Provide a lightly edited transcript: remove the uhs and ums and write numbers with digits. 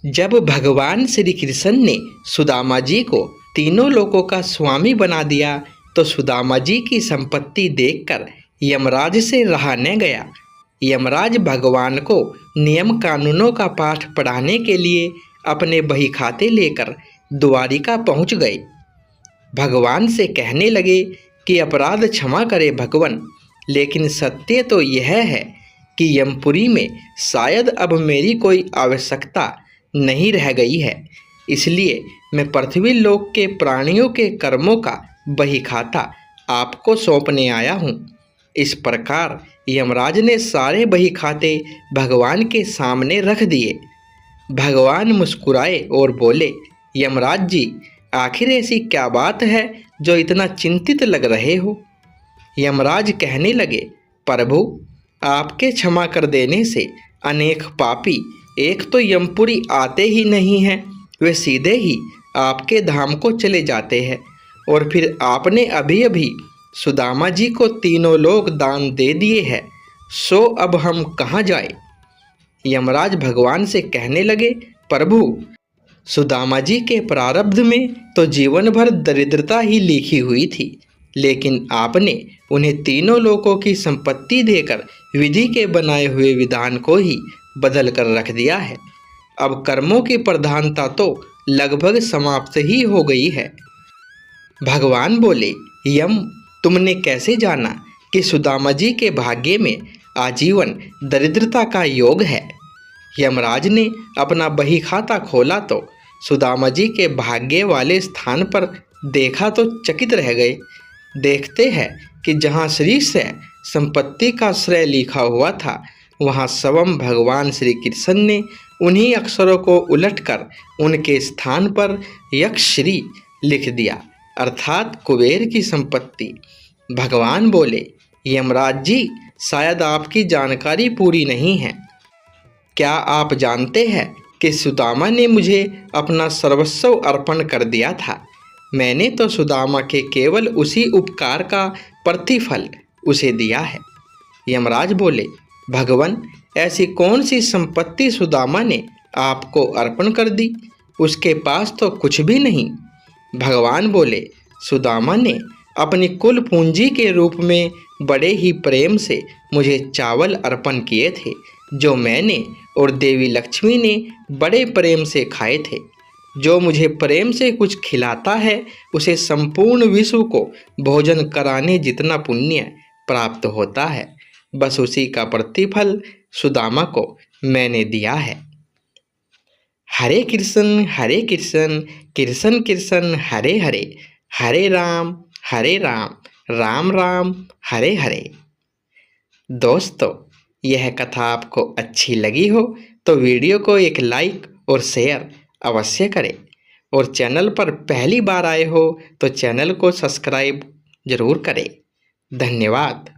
जब भगवान श्री कृष्ण ने सुदामा जी को तीनों लोकों का स्वामी बना दिया तो सुदामा जी की संपत्ति देखकर यमराज से रहा न गया। यमराज भगवान को नियम कानूनों का पाठ पढ़ाने के लिए अपने बही खाते लेकर द्वारिका पहुंच गए। भगवान से कहने लगे कि अपराध क्षमा करे भगवन, लेकिन सत्य तो यह है कि यमपुरी में शायद अब मेरी कोई आवश्यकता नहीं रह गई है, इसलिए मैं पृथ्वी लोक के प्राणियों के कर्मों का बही खाता आपको सौंपने आया हूँ। इस प्रकार यमराज ने सारे बही खाते भगवान के सामने रख दिए। भगवान मुस्कुराए और बोले, यमराज जी, आखिर ऐसी क्या बात है जो इतना चिंतित लग रहे हो? यमराज कहने लगे, प्रभु, आपके क्षमा कर देने से अनेक पापी एक तो यमपुरी आते ही नहीं हैं, वे सीधे ही आपके धाम को चले जाते हैं, और फिर आपने अभी अभी सुदामा जी को तीनों लोक दान दे दिए हैं, सो अब हम कहाँ जाए? यमराज भगवान से कहने लगे, प्रभु, सुदामा जी के प्रारब्ध में तो जीवन भर दरिद्रता ही लिखी हुई थी, लेकिन आपने उन्हें तीनों लोकों की संपत्ति देकर विधि के बनाए हुए विधान को ही बदल कर रख दिया है। अब कर्मों की प्रधानता तो लगभग समाप्त ही हो गई है। भगवान बोले, यम, तुमने कैसे जाना कि सुदामा जी के भाग्य में आजीवन दरिद्रता का योग है? यमराज ने अपना बही खाता खोला तो सुदामा जी के भाग्य वाले स्थान पर देखा तो चकित रह गए। देखते हैं कि जहाँ श्री से संपत्ति का श्रेय लिखा हुआ था, वहाँ स्वयं भगवान श्री कृष्ण ने उन्हीं अक्षरों को उलटकर उनके स्थान पर यक्षश्री लिख दिया, अर्थात कुबेर की संपत्ति। भगवान बोले, यमराज जी, शायद आपकी जानकारी पूरी नहीं है। क्या आप जानते हैं कि सुदामा ने मुझे अपना सर्वस्व अर्पण कर दिया था? मैंने तो सुदामा के केवल उसी उपकार का प्रतिफल उसे दिया है। यमराज बोले, भगवन, ऐसी कौन सी संपत्ति सुदामा ने आपको अर्पण कर दी? उसके पास तो कुछ भी नहीं। भगवान बोले, सुदामा ने अपनी कुल पूंजी के रूप में बड़े ही प्रेम से मुझे चावल अर्पण किए थे, जो मैंने और देवी लक्ष्मी ने बड़े प्रेम से खाए थे। जो मुझे प्रेम से कुछ खिलाता है, उसे संपूर्ण विश्व को भोजन कराने जितना पुण्य प्राप्त होता है। बस उसी का प्रतिफल सुदामा को मैंने दिया है। हरे कृष्ण कृष्ण कृष्ण हरे हरे, हरे राम राम राम हरे हरे। दोस्तों, यह कथा आपको अच्छी लगी हो तो वीडियो को एक लाइक और शेयर अवश्य करें, और चैनल पर पहली बार आए हो तो चैनल को सब्सक्राइब जरूर करें। धन्यवाद।